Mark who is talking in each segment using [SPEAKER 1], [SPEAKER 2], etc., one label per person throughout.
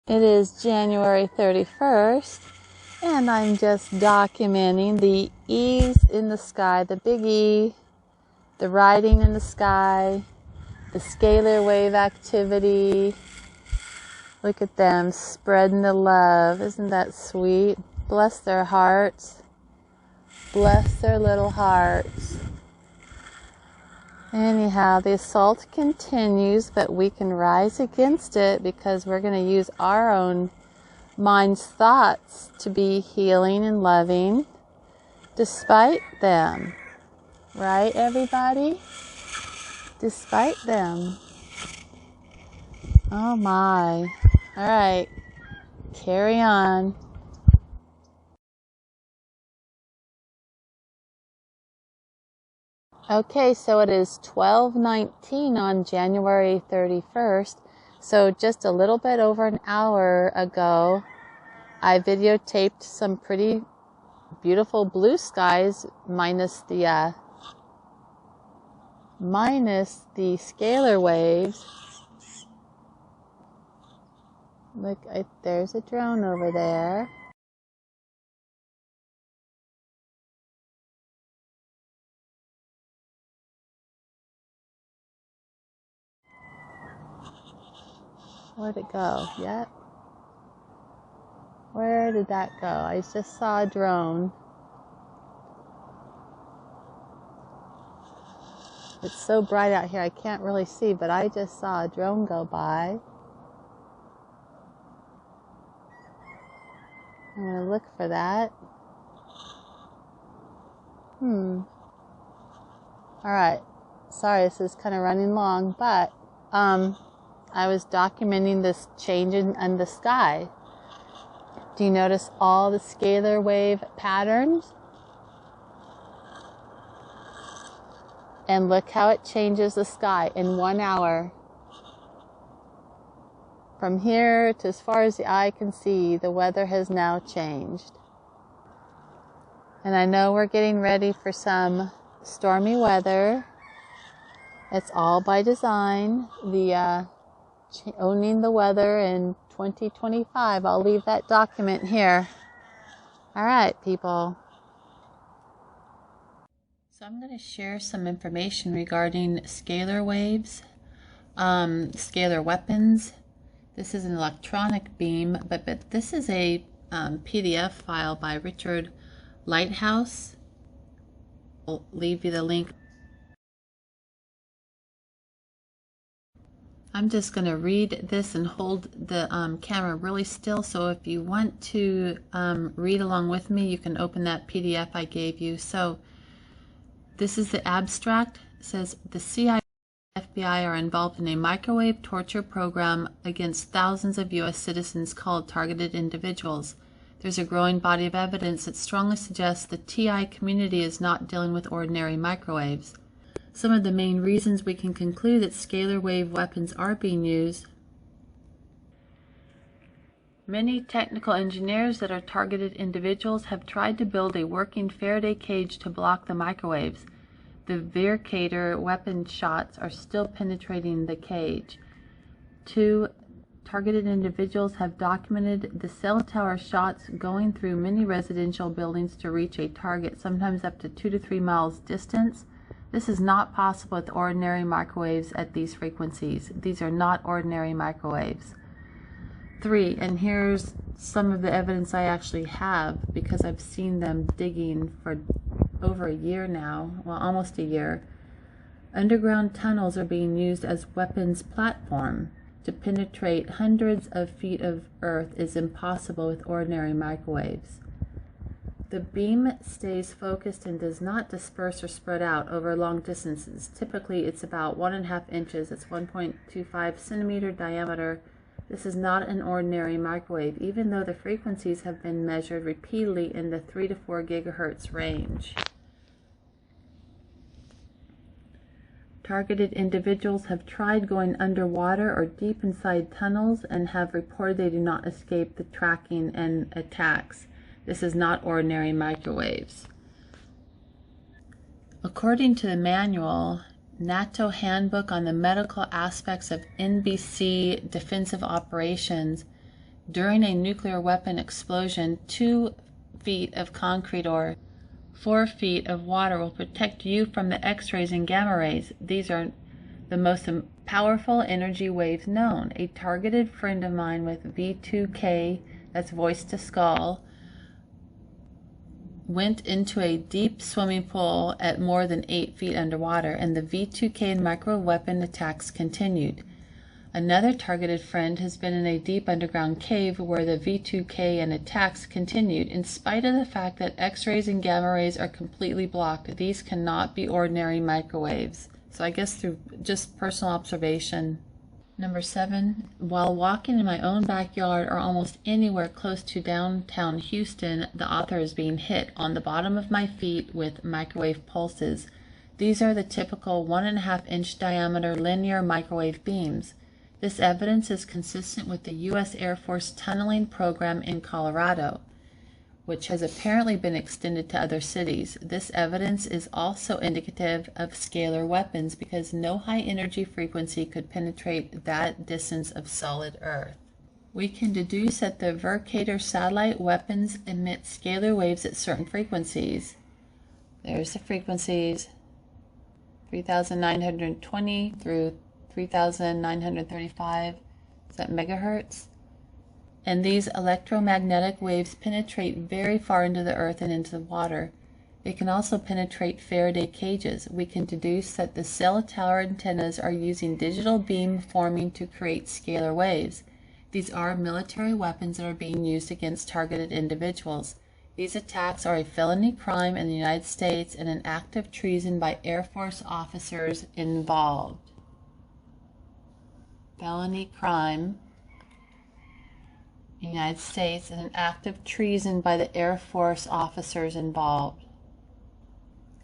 [SPEAKER 1] It is January 31st, and I'm just documenting the E's in the sky, the big E, the writing in the sky, the scalar wave activity. Look at them spreading the love. Isn't that sweet? Bless their hearts. Bless their little hearts. Anyhow, the assault continues, but we can rise against it because we're going to use our own mind's thoughts to be healing and loving despite them. Right, everybody? Despite them. Oh my. All right. Carry on. Okay, so it is 12:19 on January 31st. So just a little bit over an hour ago, I videotaped some pretty beautiful blue skies minus the scalar waves. Look, there's a drone over there. Where'd it go? Yep. Where did that go? I just saw a drone. It's so bright out here I can't really see, but I just saw a drone go by. I'm going to look for that. Alright. Sorry, this is kind of running long, but I was documenting this change in the sky. Do you notice all the scalar wave patterns? And look how it changes the sky in 1 hour. From here to as far as the eye can see, the weather has now changed. And I know we're getting ready for some stormy weather. It's all by design. The owning the weather in 2025. I'll leave that document here. All right, people. So I'm going to share some information regarding scalar waves, scalar weapons. This is an electronic beam, but this is a PDF file by Richard Lighthouse. I'll leave you the link. I'm just going to read this and hold the camera really still, so if you want to read along with me, you can open that PDF I gave you. So this is the abstract. It says the CIA and FBI are involved in a microwave torture program against thousands of U.S. citizens called targeted individuals. There's a growing body of evidence that strongly suggests the TI community is not dealing with ordinary microwaves. Some of the main reasons we can conclude that scalar wave weapons are being used. Many technical engineers that are targeted individuals have tried to build a working Faraday cage to block the microwaves. The Vircator weapon shots are still penetrating the cage. 2. Targeted individuals have documented the cell tower shots going through many residential buildings to reach a target, sometimes up to 2 to 3 miles distance. This is not possible with ordinary microwaves at these frequencies. These are not ordinary microwaves. 3, and here's some of the evidence I actually have because I've seen them digging for over a year now, well, almost a year. Underground tunnels are being used as weapons platform. To penetrate hundreds of feet of earth is impossible with ordinary microwaves. The beam stays focused and does not disperse or spread out over long distances. Typically, it's about 1.5 inches. It's 1.25 centimeter diameter. This is not an ordinary microwave, even though the frequencies have been measured repeatedly in the 3 to 4 gigahertz range. Targeted individuals have tried going underwater or deep inside tunnels and have reported they do not escape the tracking and attacks. This is not ordinary microwaves. According to the manual, NATO Handbook on the Medical Aspects of NBC Defensive Operations, During a nuclear weapon explosion, 2 feet of concrete or 4 feet of water will protect you from the X-rays and gamma rays. These are the most powerful energy waves known. A targeted friend of mine with V2K, that's voice to skull, went into a deep swimming pool at more than 8 feet underwater, and the V2K and microwave weapon attacks continued. Another targeted friend has been in a deep underground cave where the V2K and attacks continued. In spite of the fact that X-rays and gamma rays are completely blocked, these cannot be ordinary microwaves. So I guess through just personal observation. Number 7, while walking in my own backyard or almost anywhere close to downtown Houston, the author is being hit on the bottom of my feet with microwave pulses. These are the typical 1.5-inch diameter linear microwave beams. This evidence is consistent with the U.S. Air Force tunneling program in Colorado, which has apparently been extended to other cities. This evidence is also indicative of scalar weapons because no high energy frequency could penetrate that distance of solid Earth. We can deduce that the Viricator satellite weapons emit scalar waves at certain frequencies. There's the frequencies, 3,920 through 3,935, is that megahertz? And these electromagnetic waves penetrate very far into the earth and into the water. They can also penetrate Faraday cages. We can deduce that the cell tower antennas are using digital beam forming to create scalar waves. These are military weapons that are being used against targeted individuals. These attacks are a felony crime in the United States and an act of treason by Air Force officers involved. Felony crime in the United States and an act of treason by the Air Force officers involved.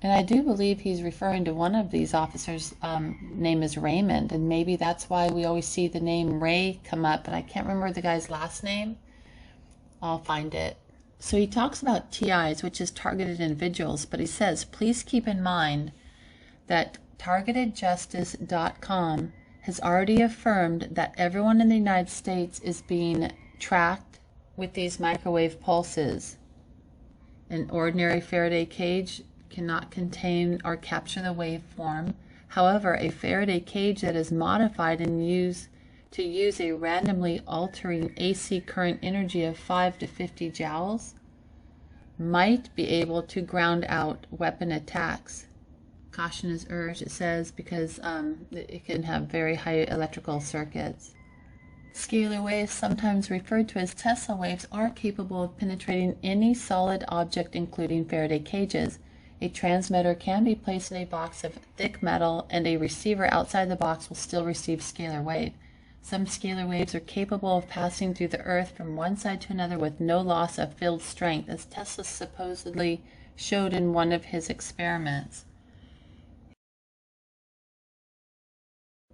[SPEAKER 1] And I do believe he's referring to one of these officers' name is Raymond, and maybe that's why we always see the name Ray come up, but I can't remember the guy's last name. I'll find it. So he talks about TIs, which is targeted individuals, but he says, please keep in mind that targetedjustice.com has already affirmed that everyone in the United States is being tracked with these microwave pulses. An ordinary Faraday cage cannot contain or capture the waveform. However, a Faraday cage that is modified and used to use a randomly altering AC current energy of 5 to 50 joules might be able to ground out weapon attacks. Caution is urged, it says, because it can have very high electrical circuits. Scalar waves, sometimes referred to as Tesla waves, are capable of penetrating any solid object, including Faraday cages. A transmitter can be placed in a box of thick metal, and a receiver outside the box will still receive scalar wave. Some scalar waves are capable of passing through the Earth from one side to another with no loss of field strength, as Tesla supposedly showed in one of his experiments.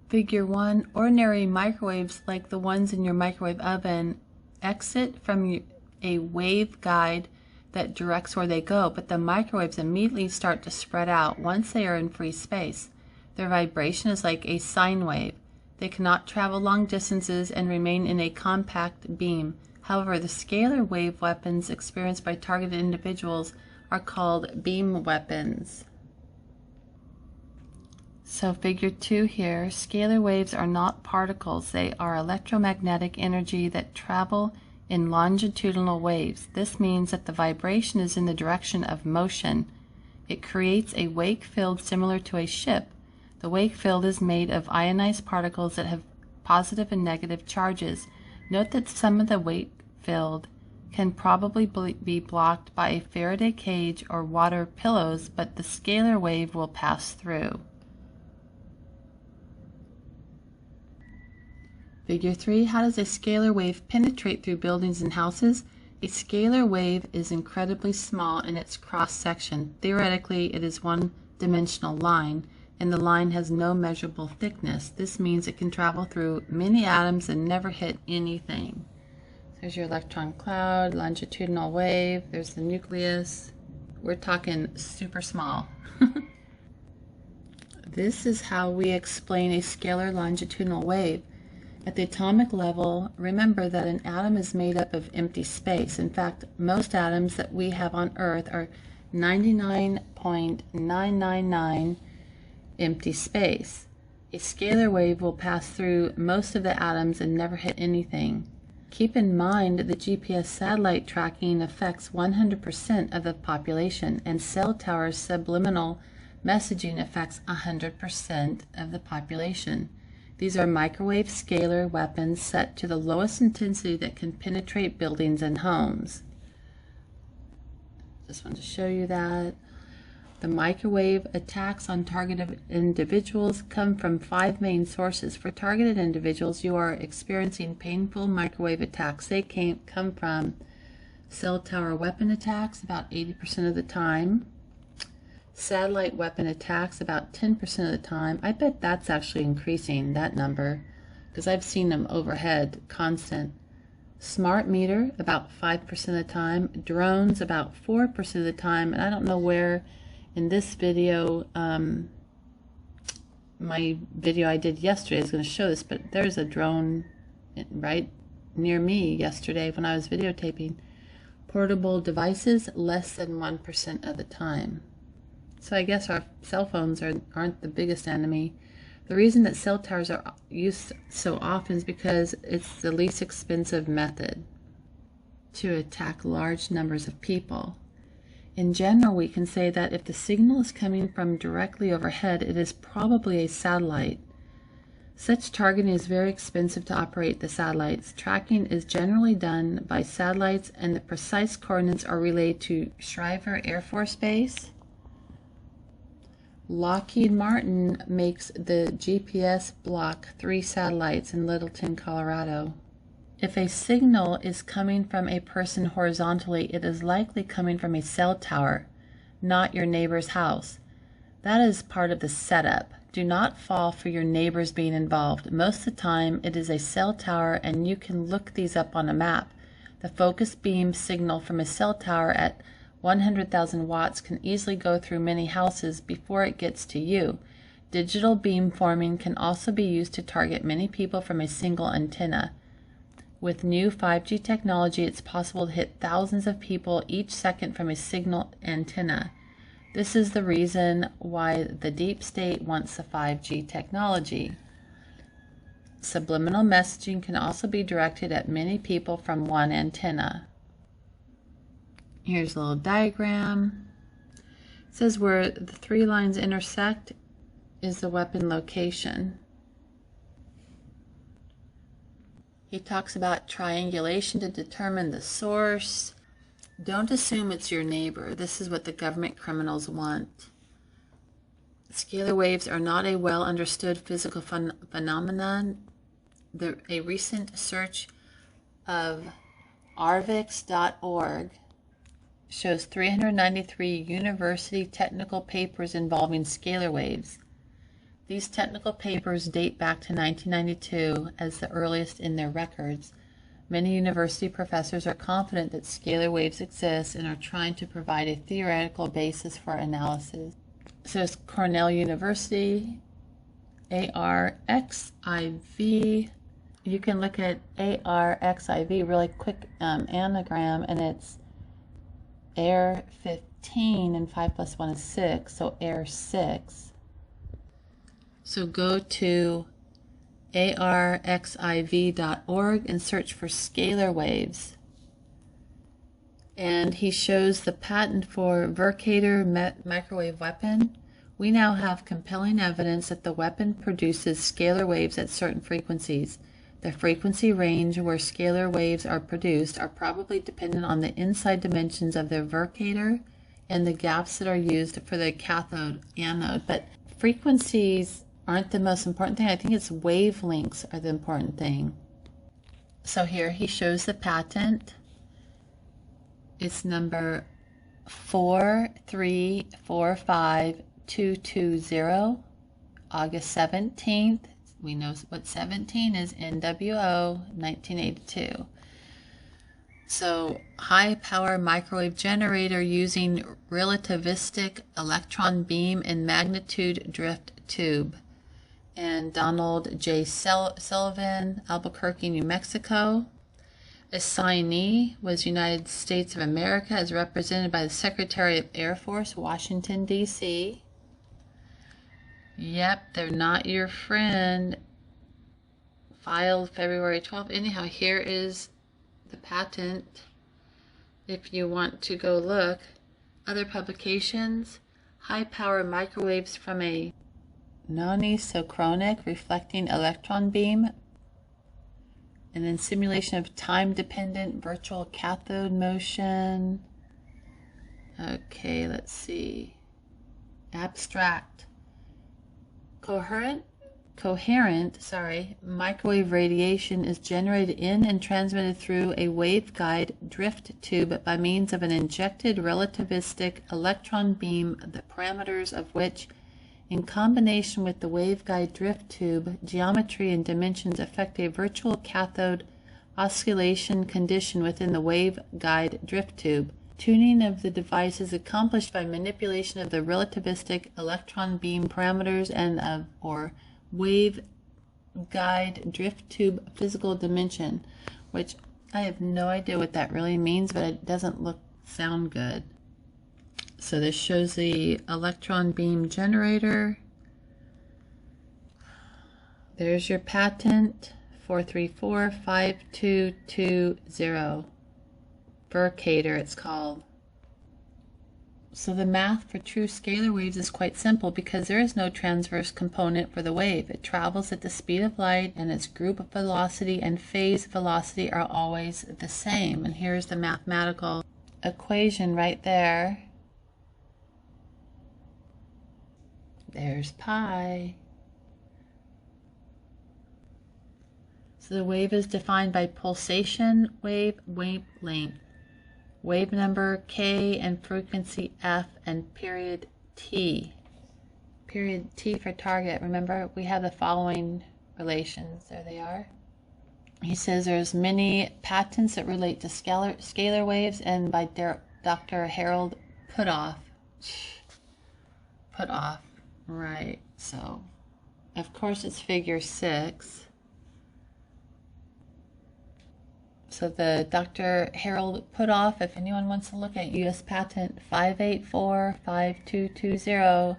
[SPEAKER 1] Figure 1. Ordinary microwaves like the ones in your microwave oven exit from a wave guide that directs where they go, but the microwaves immediately start to spread out once they are in free space. Their vibration is like a sine wave. They cannot travel long distances and remain in a compact beam. However, the scalar wave weapons experienced by targeted individuals are called beam weapons. So figure 2 here, scalar waves are not particles. They are electromagnetic energy that travel in longitudinal waves. This means that the vibration is in the direction of motion. It creates a wake field similar to a ship. The wake field is made of ionized particles that have positive and negative charges. Note that some of the wake field can probably be blocked by a Faraday cage or water pillows, but the scalar wave will pass through. Figure 3. How does a scalar wave penetrate through buildings and houses? A scalar wave is incredibly small in its cross-section. Theoretically, it is one-dimensional line, and the line has no measurable thickness. This means it can travel through many atoms and never hit anything. There's your electron cloud, longitudinal wave, there's the nucleus. We're talking super small. This is how we explain a scalar longitudinal wave. At the atomic level, remember that an atom is made up of empty space. In fact, most atoms that we have on Earth are 99.999 empty space. A scalar wave will pass through most of the atoms and never hit anything. Keep in mind that GPS satellite tracking affects 100% of the population, and cell towers subliminal messaging affects 100% of the population. These are microwave scalar weapons set to the lowest intensity that can penetrate buildings and homes. Just wanted to show you that. The microwave attacks on targeted individuals come from 5 main sources. For targeted individuals, you are experiencing painful microwave attacks. They come from cell tower weapon attacks about 80% of the time. Satellite weapon attacks about 10% of the time. I bet that's actually increasing, that number, because I've seen them overhead, constant. Smart meter about 5% of the time. Drones about 4% of the time. And I don't know where in this video, my video I did yesterday is going to show this, but there's a drone right near me yesterday when I was videotaping. Portable devices, less than 1% of the time. So I guess our cell phones aren't the biggest enemy. The reason that cell towers are used so often is because it's the least expensive method to attack large numbers of people. In general, we can say that if the signal is coming from directly overhead, it is probably a satellite. Such targeting is very expensive to operate the satellites. Tracking is generally done by satellites, and the precise coordinates are relayed to Schriever Air Force Base. Lockheed Martin makes the GPS block 3 satellites in Littleton, Colorado. If a signal is coming from a person horizontally, it is likely coming from a cell tower, not your neighbor's house. That is part of the setup. Do not fall for your neighbors being involved. Most of the time, it is a cell tower, and you can look these up on a map. The focus beam signal from a cell tower at 100,000 watts can easily go through many houses before it gets to you. Digital beam forming can also be used to target many people from a single antenna. With new 5G technology, it's possible to hit thousands of people each second from a single antenna. This is the reason why the deep state wants the 5G technology. Subliminal messaging can also be directed at many people from one antenna. Here's a little diagram. It says where the 3 lines intersect is the weapon location. He talks about triangulation to determine the source. Don't assume it's your neighbor. This is what the government criminals want. Scalar waves are not a well understood physical phenomenon. A recent search of arvix.org shows 393 university technical papers involving scalar waves. These technical papers date back to 1992 as the earliest in their records. Many university professors are confident that scalar waves exist and are trying to provide a theoretical basis for analysis. So it's Cornell University, ARXIV. You can look at ARXIV, really quick anagram, and it's Air 15, and 5 plus 1 is 6, so Air 6. So go to arxiv.org and search for scalar waves. And he shows the patent for Versity microwave weapon. We now have compelling evidence that the weapon produces scalar waves at certain frequencies. The frequency range where scalar waves are produced are probably dependent on the inside dimensions of the Versity and the gaps that are used for the cathode anode. But frequencies aren't the most important thing. I think it's wavelengths are the important thing. So here he shows the patent. It's number 4345220, August 17th. We know what 17 is, NWO 1982. So high power microwave generator using relativistic electron beam and magnitude drift tube. and Donald J. Sullivan, Albuquerque, New Mexico. Assignee was United States of America as represented by the Secretary of Air Force, Washington, D.C. Yep, they're not your friend. Filed February 12th. Anyhow, here is the patent if you want to go look. Other publications: high power microwaves from a non-isochronic reflecting electron beam, and then simulation of time-dependent virtual cathode motion. Okay, let's see. Abstract. Coherent microwave radiation is generated in and transmitted through a waveguide drift tube by means of an injected relativistic electron beam, the parameters of which, in combination with the waveguide drift tube geometry and dimensions, affect a virtual cathode oscillation condition within the waveguide drift tube. Tuning of the device is accomplished by manipulation of the relativistic electron beam parameters and of waveguide drift tube physical dimension, which I have no idea what that really means, but it doesn't sound good. So this shows the electron beam generator. There's your patent, 4345220. Vveather, it's called. So the math for true scalar waves is quite simple because there is no transverse component for the wave. It travels at the speed of light, and its group velocity and phase velocity are always the same. And here's the mathematical equation right there. There's pi. So the wave is defined by pulsation wavelength, wave number k, and frequency f, and period t. Period t for target. Remember, we have the following relations. There they are. He says there's many patents that relate to scalar waves, and by Dr. Harold Puthoff. Right, so of course it's figure 6. So the Dr. Harold Puthoff, if anyone wants to look at U.S. patent 5845220,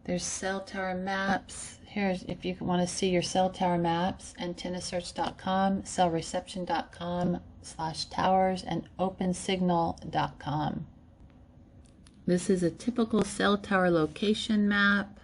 [SPEAKER 1] there's cell tower maps. Here's if you want to see your cell tower maps: antennasearch.com, cellreception.com/towers, and opensignal.com. This is a typical cell tower location map.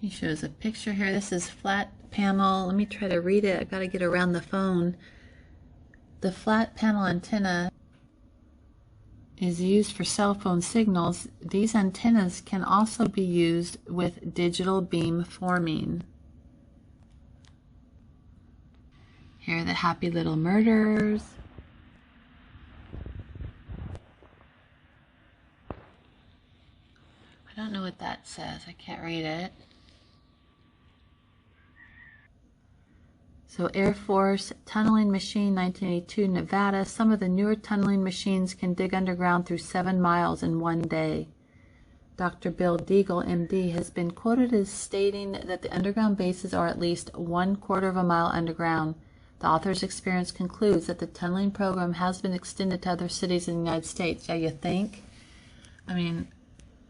[SPEAKER 1] He shows a picture here. This is flat panel. Let me try to read it. I've got to get around the phone. The flat panel antenna is used for cell phone signals. These antennas can also be used with digital beam forming. Here are the happy little murderers. I don't know what that says. I can't read it. So Air Force tunneling machine, 1982, Nevada. Some of the newer tunneling machines can dig underground through 7 miles in one day. Dr. Bill Deagle, MD, has been quoted as stating that the underground bases are at least 1/4 of a mile underground. The author's experience concludes that the tunneling program has been extended to other cities in the United States. Yeah, you think? I mean,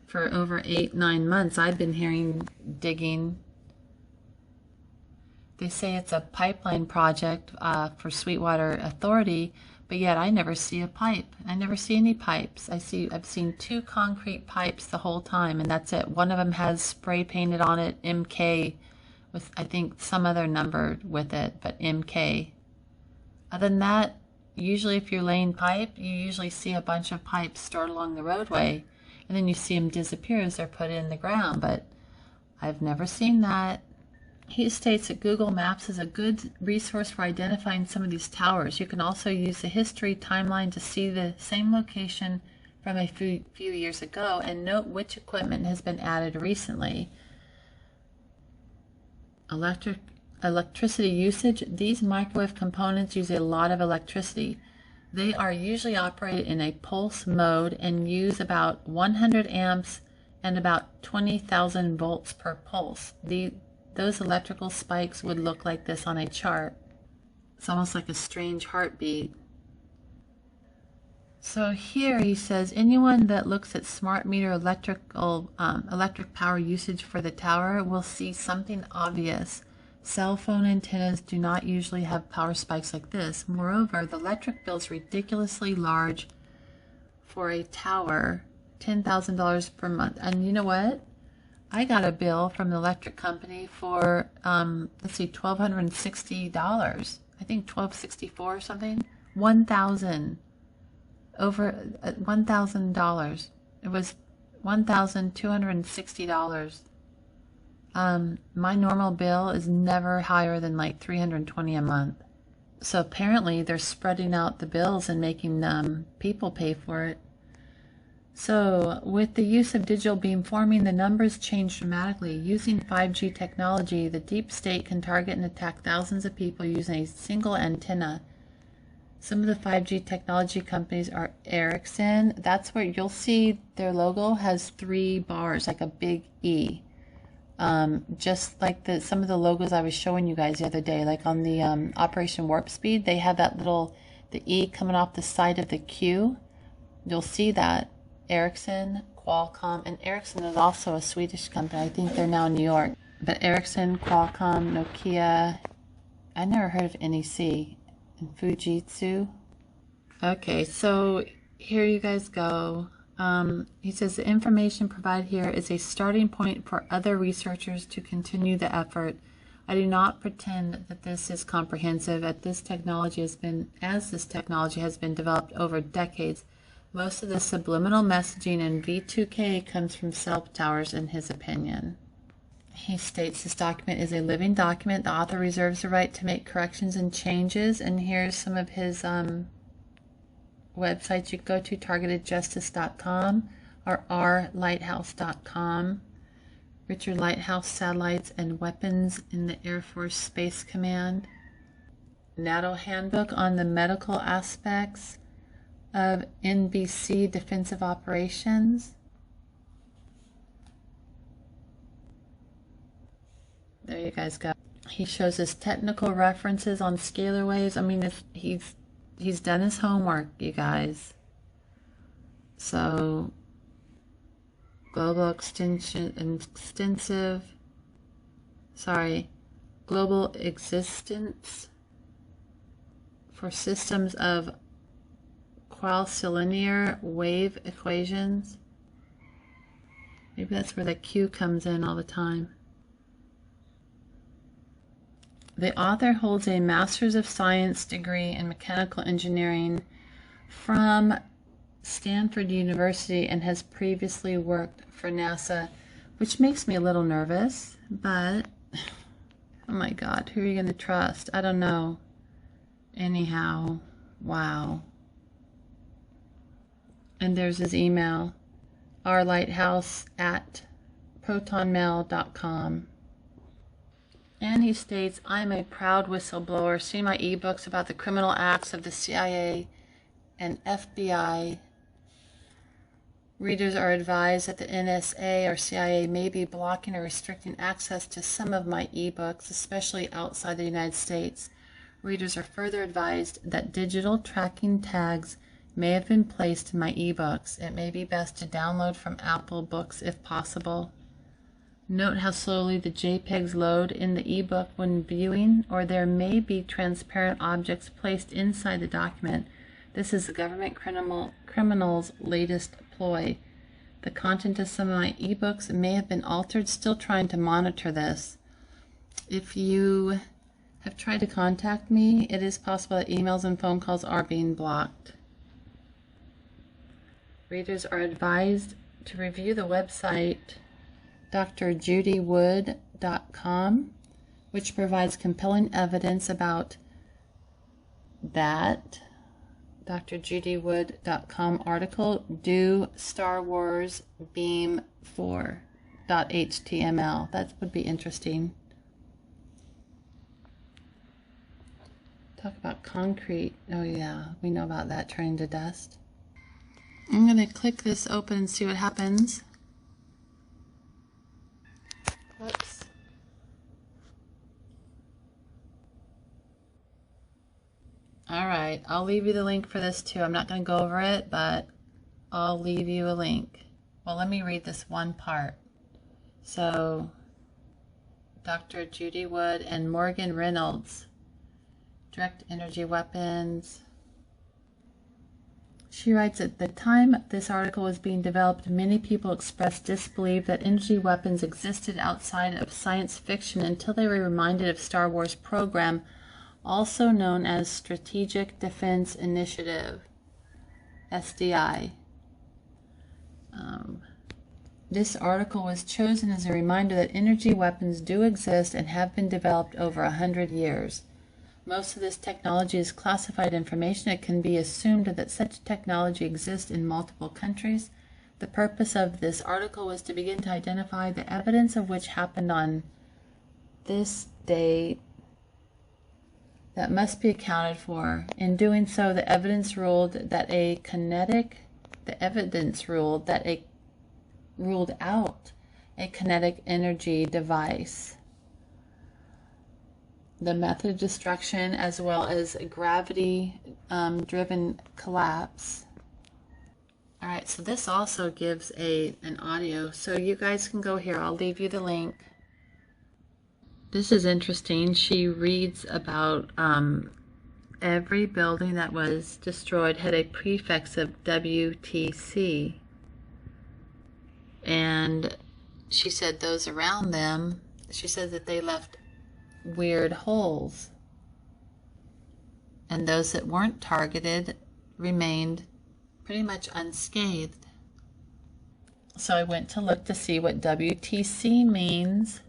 [SPEAKER 1] for over 8-9 months, I've been hearing digging. They say it's a pipeline project for Sweetwater Authority, but yet I never see a pipe. I never see any pipes. I've seen 2 concrete pipes the whole time, and that's it. One of them has spray painted on it, MK, with I think some other number with it, but MK. Other than that, usually if you're laying pipe, you usually see a bunch of pipes stored along the roadway, and then you see them disappear as they're put in the ground, but I've never seen that. He states that Google Maps is a good resource for identifying some of these towers. You can also use the history timeline to see the same location from a few years ago and note which equipment has been added recently. electricity usage, these microwave components use a lot of electricity. They are usually operated in a pulse mode and use about 100 amps and about 20,000 volts per pulse. Those electrical spikes would look like this on a chart. It's almost like a strange heartbeat. So here he says, anyone that looks at smart meter electric power usage for the tower will see something obvious. Cell phone antennas do not usually have power spikes like this. Moreover, the electric bill is ridiculously large for a tower, $10,000 per month. And you know what? I got a bill from the electric company for, let's see, $1,260. I think $1,264 or something. Over $1,000. It was $1,260. My normal bill is never higher than like $320 a month. So apparently they're spreading out the bills and making people pay for it. So with the use of digital beamforming, the numbers change dramatically. Using 5G technology, the deep state can target and attack thousands of people using a single antenna. Some of the 5G technology companies are Ericsson. That's where you'll see their logo has 3 bars, like a big E. Just like some of the logos I was showing you guys the other day, like on the Operation Warp Speed, they have that the E coming off the side of the Q. You'll see that. Ericsson, Qualcomm, and Ericsson is also a Swedish company. I think they're now in New York. But Ericsson, Qualcomm, Nokia, I never heard of NEC, and Fujitsu. Okay, so here you guys go. He says the information provided here is a starting point for other researchers to continue the effort. I do not pretend that this is comprehensive, as this technology has been developed over decades. Most of the subliminal messaging in V2K comes from cell towers, in his opinion. He states this document is a living document. The author reserves the right to make corrections and changes. And here's some of his websites you can go to: targetedjustice.com or rlighthouse.com. Richard Lighthouse Satellites and Weapons in the Air Force Space Command. NATO Handbook on the Medical Aspects of NBC Defensive Operations. There you guys go. He shows us technical references on scalar waves. I mean, he's done his homework, you guys. So, global global existence for systems of quasi-linear wave equations. Maybe that's where the Q comes in all the time. The author holds a Master's of Science degree in Mechanical Engineering from Stanford University and has previously worked for NASA, which makes me a little nervous, but oh my God, who are you going to trust? I don't know. Anyhow, wow. And there's his email, rlighthouse@protonmail.com. And he states, I'm a proud whistleblower. See my ebooks about the criminal acts of the CIA and FBI. Readers are advised that the NSA or CIA may be blocking or restricting access to some of my ebooks, especially outside the United States. Readers are further advised that digital tracking tags may have been placed in my ebooks. It may be best to download from Apple Books if possible. Note how slowly the JPEGs load in the ebook when viewing, or there may be transparent objects placed inside the document. This is the government criminal's latest ploy. The content of some of my ebooks may have been altered, still trying to monitor this. If you have tried to contact me, it is possible that emails and phone calls are being blocked. Readers are advised to review the website drjudywood.com, which provides compelling evidence about that. drjudywood.com article, Do Star Wars Beam 4.html. That would be interesting. Talk about concrete. Oh yeah, we know about that turning to dust. I'm going to click this open and see what happens. Whoops. Alright, I'll leave you the link for this too. I'm not going to go over it, but I'll leave you a link. Well, let me read this one part. So, Dr. Judy Wood and Morgan Reynolds, direct energy weapons. She writes, at the time this article was being developed, many people expressed disbelief that energy weapons existed outside of science fiction until they were reminded of Star Wars program, also known as Strategic Defense Initiative, SDI. This article was chosen as a reminder that energy weapons do exist and have been developed over 100 years. Most of this technology is classified information. It can be assumed that such technology exists in multiple countries. The purpose of this article was to begin to identify the evidence of which happened on this date that must be accounted for. In doing so, the evidence ruled out a kinetic energy device, the method of destruction, as well as a gravity driven collapse. Alright, so this also gives an audio, so you guys can go here. I'll leave you the link. This is interesting. She reads about every building that was destroyed had a prefix of WTC. And she said those around them, she said that they left weird holes. And those that weren't targeted remained pretty much unscathed. So I went to look to see what WTC means.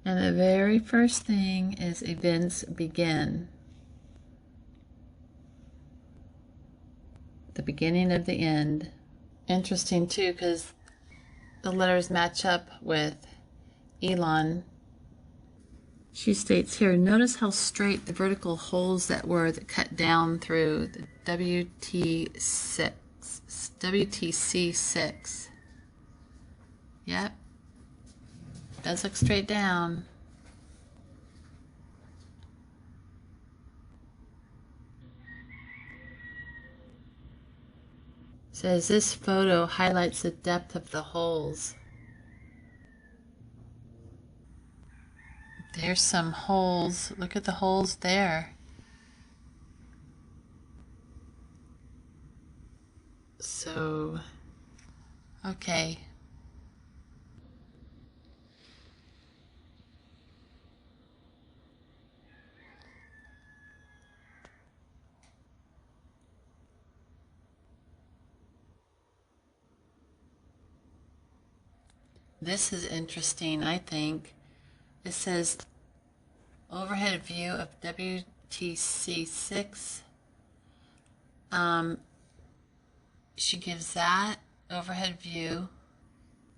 [SPEAKER 1] And the very first thing is events begin. The beginning of the end. Interesting too, because the letters match up with Elon. She states here, notice how straight the vertical holes that cut down through the WTC6. Yep. Does look straight down. Says this photo highlights the depth of the holes. There's some holes. Look at the holes there. So, okay. This is interesting, I think. It says overhead view of WTC6. She gives that overhead view,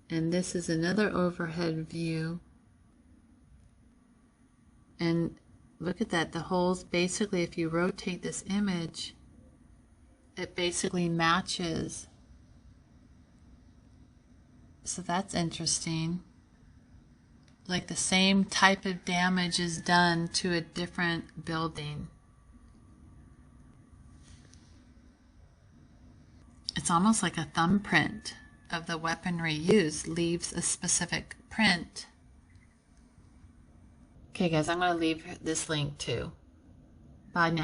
[SPEAKER 1] and this is another overhead view. And look at that, the holes basically, if you rotate this image, it basically matches. So that's interesting. Like the same type of damage is done to a different building. It's almost like a thumbprint of the weaponry used leaves a specific print. Okay guys, I'm going to leave this link too. Bye now.